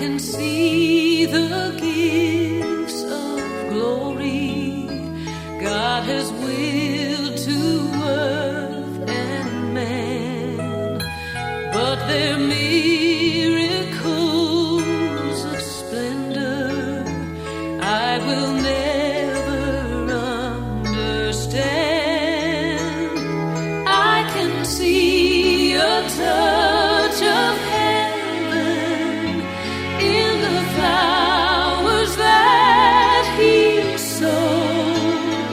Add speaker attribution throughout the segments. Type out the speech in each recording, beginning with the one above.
Speaker 1: can see the gifts of glory God has willed to earth and man, but their miracles of splendor I will never understand. I can see a touch of heaven in the flowers that He sowed,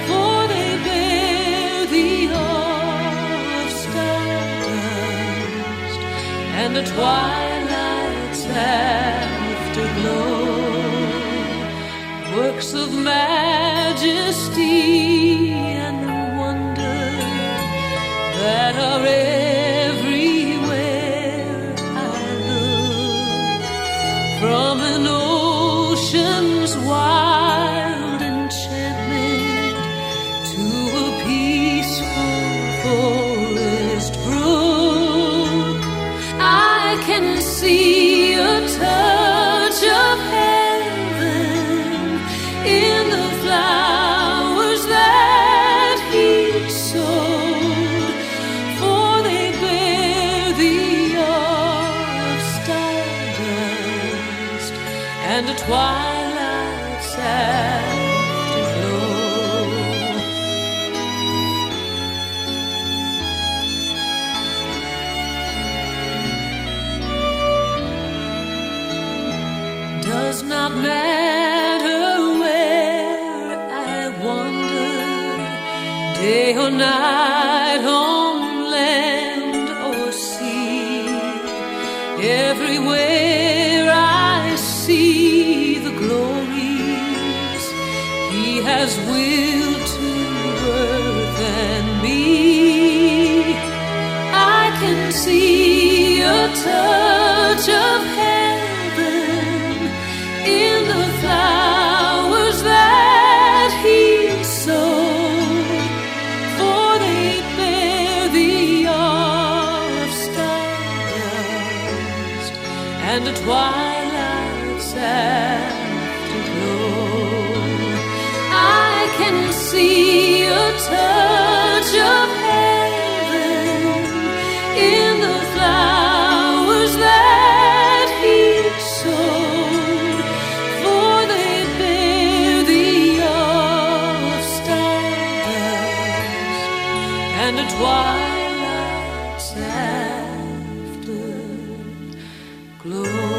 Speaker 1: for they bear the awe of stardust and the twilight's afterglow, works of majesty and wonder that are everywhere I look, from an ocean's wild enchantment to a peaceful forest brook. I can see a touch of heaven in the flowers that He sowed, for they bear the awe of stardust and the twilight's afterglow. Does not matter where I wander, day or night, on land or sea, everywhere I see the glories He has willed to earth and me. I can see a touch of heaven in the flowers that He sowed, for they bear the awe of stardust and the twilight's afterglow. I can see a touch of heaven in the flowers that He sowed, for they bear the awe of stardust and the twilight's afterglow.